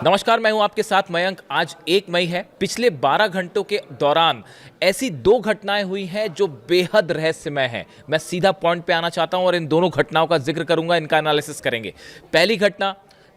नमस्कार, मैं हूं आपके साथ मयंक। आज 1 मई है। पिछले 12 घंटों के दौरान ऐसी 2 घटनाएं हुई हैं जो बेहद रहस्यमय हैं। मैं सीधा पॉइंट पे आना चाहता हूं और इन दोनों घटनाओं का जिक्र करूंगा, इनका एनालिसिस करेंगे। पहली घटना,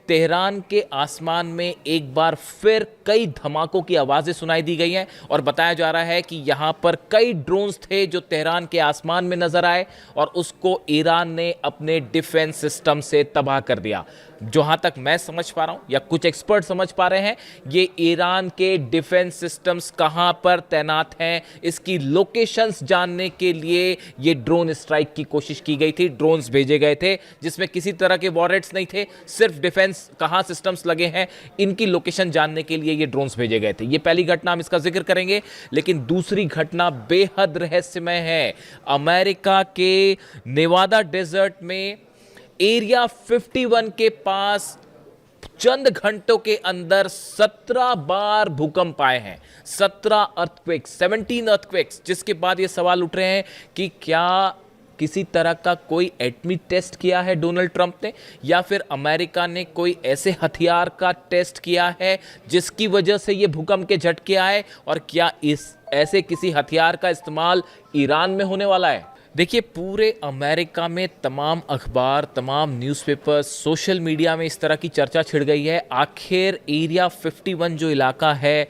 तेहरान के आसमान में एक बार फिर कई धमाकों की आवाज़ें सुनाई दी गई हैं और बताया जा रहा है कि यहाँ पर कई ड्रोन्स थे जो तेहरान के आसमान में नजर आए और उसको ईरान ने अपने डिफेंस सिस्टम से तबाह कर दिया। जहां तक मैं समझ पा रहा हूं या कुछ एक्सपर्ट समझ पा रहे हैं, ये ईरान के डिफेंस सिस्टम्स कहां पर तैनात हैं, इसकी लोकेशंस जानने के लिए ये ड्रोन स्ट्राइक की कोशिश की गई थी। ड्रोन्स भेजे गए थे जिसमें किसी तरह के वॉरेट्स नहीं थे, सिर्फ डिफेंस कहां सिस्टम्स लगे हैं इनकी लोकेशन जानने के लिए ये ड्रोन्स भेजे गए थे। ये पहली घटना, हम इसका जिक्र करेंगे। लेकिन दूसरी घटना बेहद रहस्यमय है। अमेरिका के नेवादा डेजर्ट में एरिया 51 के पास चंद घंटों के अंदर 17 बार भूकंप आए हैं। 17 अर्थक्वेक्स, 17 अर्थक्वेक्स, जिसके बाद ये सवाल उठ रहे हैं कि क्या किसी तरह का कोई एटमी टेस्ट किया है डोनाल्ड ट्रंप ने, या फिर अमेरिका ने कोई ऐसे हथियार का टेस्ट किया है जिसकी वजह से ये भूकंप के झटके आए, और क्या इस ऐसे किसी हथियार का इस्तेमाल ईरान में होने वाला है। देखिए, पूरे अमेरिका में तमाम अखबार, तमाम न्यूज़पेपर्स, सोशल मीडिया में इस तरह की चर्चा छिड़ गई है। आखिर एरिया 51 जो इलाका है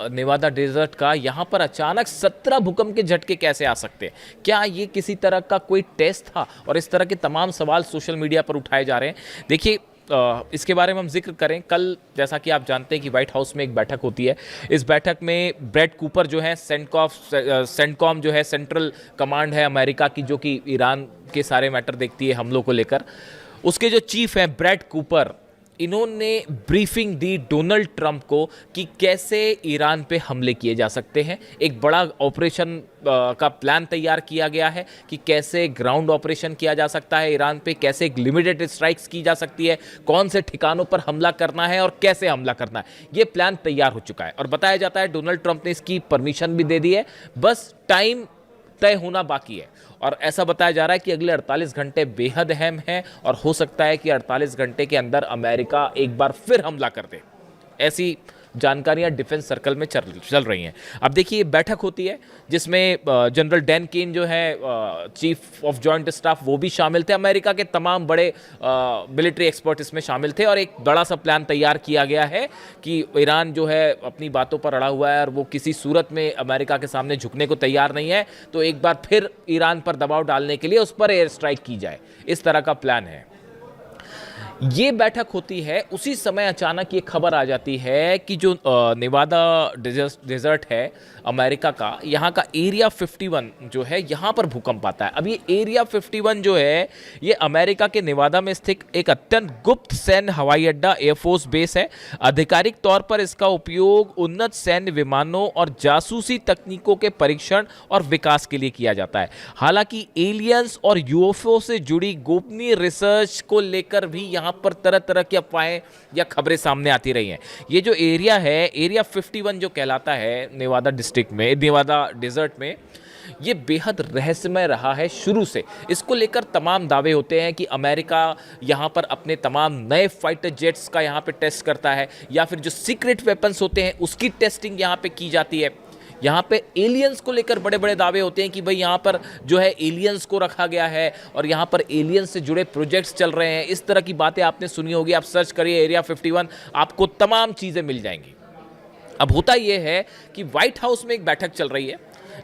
नेवादा डेजर्ट का, यहाँ पर अचानक 17 भूकंप के झटके कैसे आ सकते हैं? क्या ये किसी तरह का कोई टेस्ट था? और इस तरह के तमाम सवाल सोशल मीडिया पर उठाए जा रहे हैं। देखिए, इसके बारे में हम जिक्र करें, कल जैसा कि आप जानते हैं कि व्हाइट हाउस में एक बैठक होती है। इस बैठक में ब्रेड कूपर जो है, सेंटकॉम जो है, सेंट्रल कमांड है अमेरिका की, जो कि ईरान के सारे मैटर देखती है हमलों को लेकर, उसके जो चीफ हैं ब्रेड कूपर, इन्होंने ब्रीफिंग दी डोनाल्ड ट्रंप को कि कैसे ईरान पे हमले किए जा सकते हैं। एक बड़ा ऑपरेशन का प्लान तैयार किया गया है कि कैसे ग्राउंड ऑपरेशन किया जा सकता है ईरान पे, कैसे लिमिटेड स्ट्राइक्स की जा सकती है, कौन से ठिकानों पर हमला करना है और कैसे हमला करना है। ये प्लान तैयार हो चुका है और बताया जाता है डोनाल्ड ट्रंप ने इसकी परमिशन भी दे दी है। बस टाइम तय होना बाकी है और ऐसा बताया जा रहा है कि अगले 48 घंटे बेहद अहम हैं और हो सकता है कि 48 घंटे के अंदर अमेरिका एक बार फिर हमला कर दे। ऐसी जानकारियां डिफेंस सर्कल में चल रही हैं। अब देखिए, ये बैठक होती है जिसमें जनरल डैन केन जो है चीफ ऑफ जॉइंट स्टाफ, वो भी शामिल थे। अमेरिका के तमाम बड़े मिलिट्री एक्सपर्ट इसमें शामिल थे और एक बड़ा सा प्लान तैयार किया गया है कि ईरान जो है अपनी बातों पर अड़ा हुआ है और वो किसी सूरत में अमेरिका के सामने झुकने को तैयार नहीं है, तो एक बार फिर ईरान पर दबाव डालने के लिए उस पर एयर स्ट्राइक की जाए। इस तरह का प्लान है। ये बैठक होती है, उसी समय अचानक ये खबर आ जाती है कि जो नेवादा डेजर्ट है अमेरिका का, यहाँ का एरिया 51 जो है, यहाँ पर भूकंप आता है। अब ये एरिया 51 जो है, ये अमेरिका के नेवादा में स्थित एक अत्यंत गुप्त सैन्य हवाई अड्डा, एयरफोर्स बेस है। आधिकारिक तौर पर इसका उपयोग उन्नत सैन्य विमानों और जासूसी तकनीकों के परीक्षण और विकास के लिए किया जाता है। हालांकि एलियंस और यूएफओ से जुड़ी गोपनीय रिसर्च को लेकर भी यहाँ पर तरह तरह की अफवाहें या खबरें सामने आती रही हैं। ये जो एरिया है, एरिया 51 जो कहलाता है नेवादा डिस्ट्रिक्ट में, नेवादा डेजर्ट में, ये बेहद रहस्यमय रहा है शुरू से। इसको लेकर तमाम दावे होते हैं कि अमेरिका यहाँ पर अपने तमाम नए फाइटर जेट्स का यहाँ पे टेस्ट करता है, या फिर जो सीक्रेट वेपन्स होते हैं उसकी टेस्टिंग यहाँ पे की जाती है। यहाँ पे एलियंस को लेकर बड़े बड़े दावे होते हैं कि भाई यहाँ पर जो है एलियंस को रखा गया है और यहाँ पर एलियंस से जुड़े प्रोजेक्ट्स चल रहे हैं। इस तरह की बातें आपने सुनी होगी, आप सर्च करिए एरिया 51, आपको तमाम चीज़ें मिल जाएंगी। अब होता यह है कि व्हाइट हाउस में एक बैठक चल रही है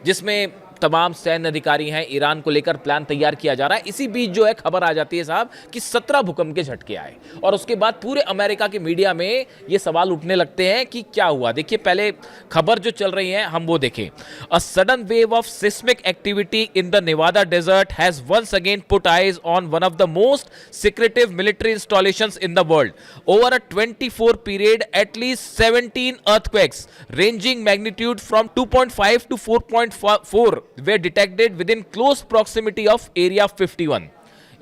जिसमें तमाम सैन्य अधिकारी हैं, ईरान को लेकर प्लान तैयार किया जा रहा है। इसी बीच जो है खबर आ जाती है साहब कि 17 भूकंप के झटके आए और उसके बाद पूरे अमेरिका के मीडिया में ये सवाल उठने लगते हैं कि क्या हुआ। देखिए, पहले खबर जो चल रही है हम वो देखें। A sudden wave of seismic activity in the Nevada desert has once again put eyes on one of the most secretive military installations in the world. Over a 24 period at least 17 earthquakes ranging magnitude from 2.5 to 4.4 were detected within close proximity of Area 51.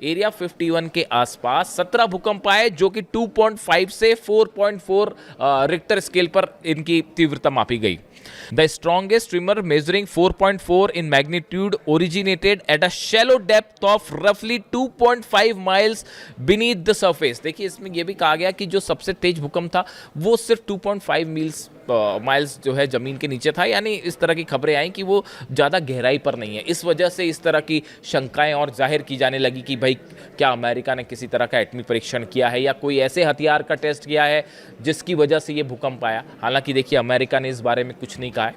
Area 51 के आसपास 17 भूकंप आए जो कि 2.5 से 4.4 Richter scale पर इनकी तीव्रता मापी गई। The strongest trimmer measuring 4.4 in magnitude originated at a shallow depth of रफली 2.5 माइल्स बीनीथ द सरफेस। देखिए इसमें यह भी कहा गया कि जो सबसे तेज भूकंप था वो सिर्फ 2.5 माइल्स जो है ज़मीन के नीचे था, यानी इस तरह की खबरें आई कि वो ज़्यादा गहराई पर नहीं है। इस वजह से इस तरह की शंकाएं और जाहिर की जाने लगी कि भाई क्या अमेरिका ने किसी तरह का एटमी परीक्षण किया है या कोई ऐसे हथियार का टेस्ट किया है जिसकी वजह से ये भूकंप आया। हालांकि देखिए अमेरिका ने इस बारे में कुछ नहीं कहा है,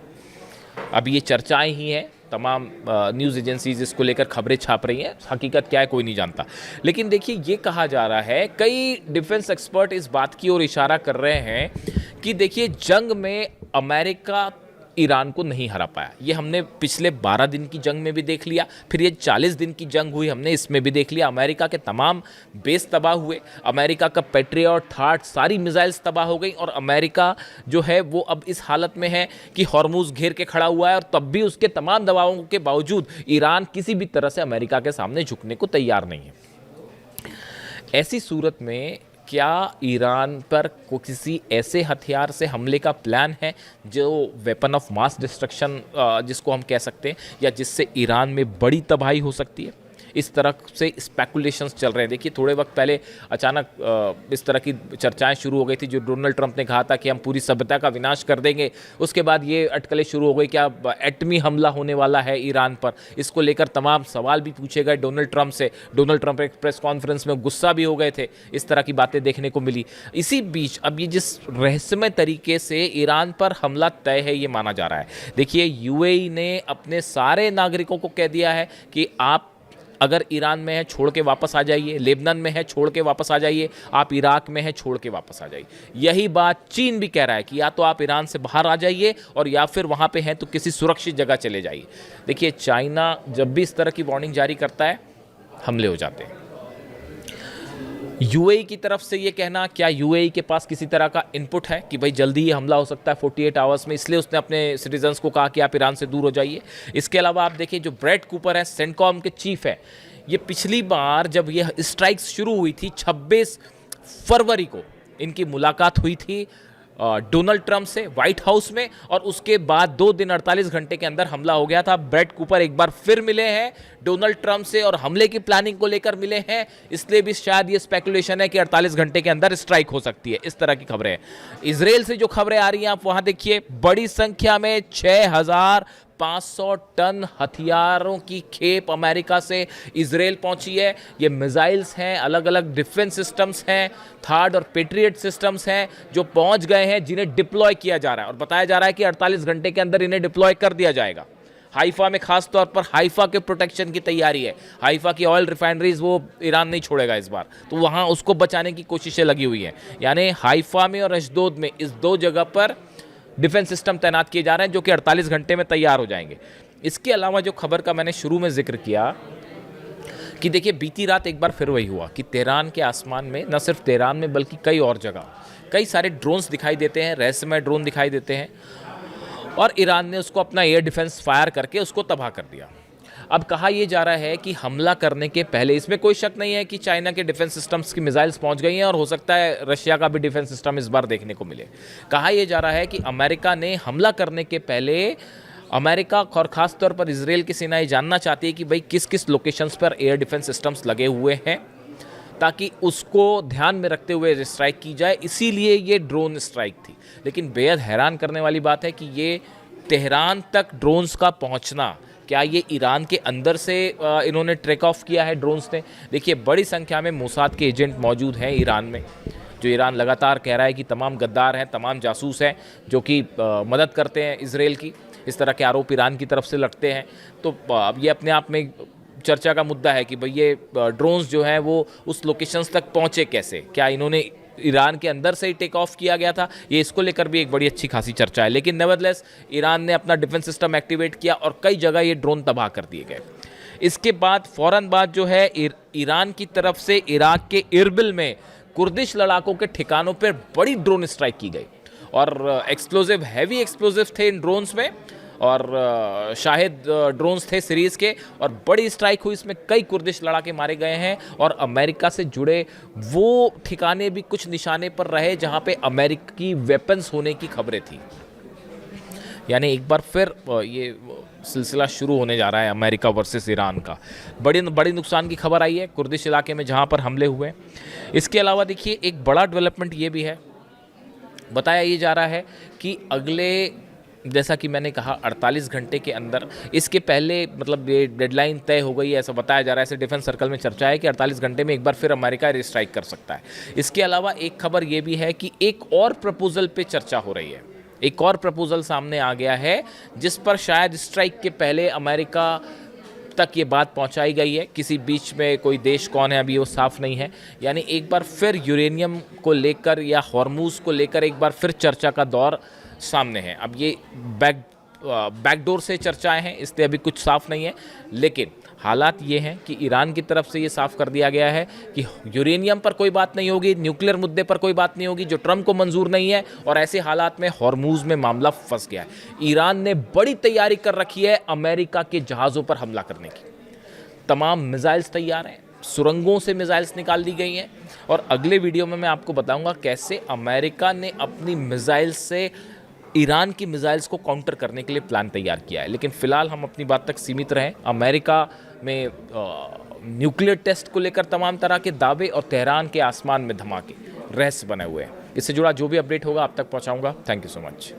अब ये चर्चाएं ही हैं, तमाम न्यूज़ एजेंसीज इसको लेकर खबरें छाप रही हैं, हकीकत क्या है कोई नहीं जानता। लेकिन देखिए ये कहा जा रहा है, कई डिफेंस एक्सपर्ट इस बात की ओर इशारा कर रहे हैं कि देखिए जंग में अमेरिका ईरान को नहीं हरा पाया। ये हमने पिछले 12 दिन की जंग में भी देख लिया, फिर ये 40 दिन की जंग हुई हमने इसमें भी देख लिया। अमेरिका के तमाम बेस तबाह हुए, अमेरिका का पेट्रियट थाट सारी मिसाइल्स तबाह हो गई और अमेरिका जो है वो अब इस हालत में है कि हॉर्मुज घेर के खड़ा हुआ है और तब भी उसके तमाम दबावों के बावजूद ईरान किसी भी तरह से अमेरिका के सामने झुकने को तैयार नहीं है। ऐसी सूरत में क्या ईरान पर किसी ऐसे हथियार से हमले का प्लान है जो वेपन ऑफ मास डिस्ट्रक्शन जिसको हम कह सकते हैं, या जिससे ईरान में बड़ी तबाही हो सकती है? इस तरह से स्पेकुलेशंस चल रहे हैं। देखिए थोड़े वक्त पहले अचानक इस तरह की चर्चाएं शुरू हो गई थी, जो डोनाल्ड ट्रंप ने कहा था कि हम पूरी सभ्यता का विनाश कर देंगे। उसके बाद ये अटकलें शुरू हो गई, क्या एटमी हमला होने वाला है ईरान पर? इसको लेकर तमाम सवाल भी पूछे गए डोनाल्ड ट्रंप से। डोनाल्ड ट्रंप एक प्रेस कॉन्फ्रेंस में गुस्सा भी हो गए थे, इस तरह की बातें देखने को मिली। इसी बीच अब ये जिस रहस्यमय तरीके से ईरान पर हमला तय है ये माना जा रहा है। देखिए यूएई ने अपने सारे नागरिकों को कह दिया है कि आप अगर ईरान में है छोड़ के वापस आ जाइए, लेबनान में है छोड़ के वापस आ जाइए, आप इराक में है छोड़ के वापस आ जाइए। यही बात चीन भी कह रहा है कि या तो आप ईरान से बाहर आ जाइए और या फिर वहाँ पे हैं तो किसी सुरक्षित जगह चले जाइए। देखिए चाइना जब भी इस तरह की वार्निंग जारी करता है हमले हो जाते हैं। यूएई की तरफ से ये कहना, क्या यूएई के पास किसी तरह का इनपुट है कि भाई जल्दी ही हमला हो सकता है 48 आवर्स में, इसलिए उसने अपने सिटीजन्स को कहा कि आप ईरान से दूर हो जाइए। इसके अलावा आप देखिए जो ब्रैड कूपर है, सेंटकॉम के चीफ है, ये पिछली बार जब ये स्ट्राइक्स शुरू हुई थी 26 फरवरी को इनकी मुलाकात हुई थी डोनाल्ड ट्रंप से व्हाइट हाउस में, और उसके बाद 2 दिन 48 घंटे के अंदर हमला हो गया था। ब्रैड कूपर एक बार फिर मिले हैं डोनाल्ड ट्रंप से और हमले की प्लानिंग को लेकर मिले हैं, इसलिए भी शायद ये स्पेकुलेशन है कि 48 घंटे के अंदर स्ट्राइक हो सकती है। इस तरह की खबरें हैं। इजराइल से जो खबरें आ रही हैं आप वहां देखिए, बड़ी संख्या में 6500 टन हथियारों की खेप अमेरिका से इजराइल पहुंची है। ये मिसाइल्स हैं, अलग अलग डिफेंस सिस्टम्स हैं, थार्ड और पेट्रियट सिस्टम्स हैं जो पहुंच गए हैं, जिन्हें डिप्लॉय किया जा रहा है और बताया जा रहा है कि 48 घंटे के अंदर इन्हें डिप्लॉय कर दिया जाएगा। हाइफा में खास तौर पर हाइफा के प्रोटेक्शन की तैयारी है। हाइफा की ऑयल रिफाइनरीज वो ईरान नहीं छोड़ेगा इस बार, तो वहाँ उसको बचाने की कोशिशें लगी हुई हैं। यानी हाइफा में और अशदोद में इस 2 जगह पर डिफेंस सिस्टम तैनात किए जा रहे हैं जो कि 48 घंटे में तैयार हो जाएंगे। इसके अलावा जो खबर का मैंने शुरू में जिक्र किया कि देखिए बीती रात एक बार फिर वही हुआ कि तेहरान के आसमान में, न सिर्फ तेहरान में बल्कि कई और जगह कई सारे ड्रोन्स दिखाई देते हैं, रहस्यमय ड्रोन दिखाई देते हैं, और ईरान ने उसको अपना एयर डिफेंस फायर करके उसको तबाह कर दिया। अब कहा यह जा रहा है कि हमला करने के पहले, इसमें कोई शक नहीं है कि चाइना के डिफेंस सिस्टम्स की मिसाइल्स पहुंच गई हैं और हो सकता है रशिया का भी डिफेंस सिस्टम इस बार देखने को मिले। कहा यह जा रहा है कि अमेरिका ने हमला करने के पहले, अमेरिका और खास तौर पर इजराइल की सेना ये जानना चाहती है कि भाई किस किस लोकेशंस पर एयर डिफेंस सिस्टम्स लगे हुए हैं, ताकि उसको ध्यान में रखते हुए स्ट्राइक की जाए। इसीलिए ये ड्रोन स्ट्राइक थी। लेकिन बेहद हैरान करने वाली बात है कि ये तेहरान तक ड्रोन्स का पहुंचना, क्या ये ईरान के अंदर से इन्होंने ट्रेक ऑफ किया है ड्रोन्स ने? देखिए बड़ी संख्या में मोसाद के एजेंट मौजूद हैं ईरान में, जो ईरान लगातार कह रहा है कि तमाम गद्दार हैं, तमाम जासूस हैं जो कि मदद करते हैं इजराइल की। इस तरह के आरोप ईरान की तरफ से लगते हैं। तो अब ये अपने आप में चर्चा का मुद्दा है कि भाई ये ड्रोन्स जो हैं वो उस लोकेशंस तक पहुँचे कैसे, क्या इन्होंने ईरान के अंदर से ही टेक ऑफ किया गया था? ये इसको लेकर भी एक बड़ी अच्छी खासी चर्चा है। लेकिन नेवरदलेस ईरान ने अपना डिफेंस सिस्टम एक्टिवेट किया और कई जगह ये ड्रोन तबाह कर दिए गए। इसके बाद फौरन बाद जो है ईरान की तरफ से इराक के इरबिल में कुर्दिश लड़ाकों के ठिकानों पर बड़ी ड्रोन स्ट्राइक की गई और एक्सप्लोजिव, हैवी एक्सप्लोजिव थे इन ड्रोन्स में, और शाहिद ड्रोन्स थे सीरीज़ के, और बड़ी स्ट्राइक हुई। इसमें कई कुर्दिश लड़ाके मारे गए हैं और अमेरिका से जुड़े वो ठिकाने भी कुछ निशाने पर रहे जहां पे अमेरिकी वेपन्स होने की खबरें थी। यानी एक बार फिर ये सिलसिला शुरू होने जा रहा है अमेरिका वर्सेस ईरान का। बड़ी बड़ी नुकसान की खबर आई है कुर्दिश इलाके में जहाँ पर हमले हुए। इसके अलावा देखिए एक बड़ा डेवलपमेंट ये भी है, बताया ये जा रहा है कि अगले, जैसा कि मैंने कहा 48 घंटे के अंदर, इसके पहले मतलब ये डेडलाइन तय हो गई है ऐसा बताया जा रहा है, ऐसे डिफेंस सर्कल में चर्चा है कि 48 घंटे में एक बार फिर अमेरिका एयर स्ट्राइक कर सकता है। इसके अलावा एक खबर ये भी है कि एक और प्रपोजल पे चर्चा हो रही है, एक और प्रपोजल सामने आ गया है जिस पर शायद स्ट्राइक के पहले अमेरिका तक ये बात पहुंचाई गई है। किसी बीच में कोई देश कौन है अभी वो साफ नहीं है। यानी एक बार फिर यूरेनियम को लेकर या हॉर्मूज को लेकर एक बार फिर चर्चा का दौर सामने है। अब ये बैकडोर से चर्चाएं हैं, इसलिए अभी कुछ साफ नहीं है, लेकिन हालात ये हैं कि ईरान की तरफ से ये साफ कर दिया गया है कि यूरेनियम पर कोई बात नहीं होगी, न्यूक्लियर मुद्दे पर कोई बात नहीं होगी जो ट्रंप को मंजूर नहीं है, और ऐसे हालात में हॉर्मूज में मामला फंस गया है। ईरान ने बड़ी तैयारी कर रखी है अमेरिका के जहाज़ों पर हमला करने की। तमाम मिसाइल्स तैयार हैं, सुरंगों से मिसाइल्स निकाल दी गई हैं, और अगले वीडियो में मैं आपको बताऊंगा कैसे अमेरिका ने अपनी मिसाइल से ईरान की मिसाइल्स को काउंटर करने के लिए प्लान तैयार किया है। लेकिन फिलहाल हम अपनी बात तक सीमित रहें। अमेरिका में न्यूक्लियर टेस्ट को लेकर तमाम तरह के दावे और तेहरान के आसमान में धमाके रहस्य बने हुए हैं। इससे जुड़ा जो भी अपडेट होगा आप तक पहुंचाऊंगा। Thank you so much.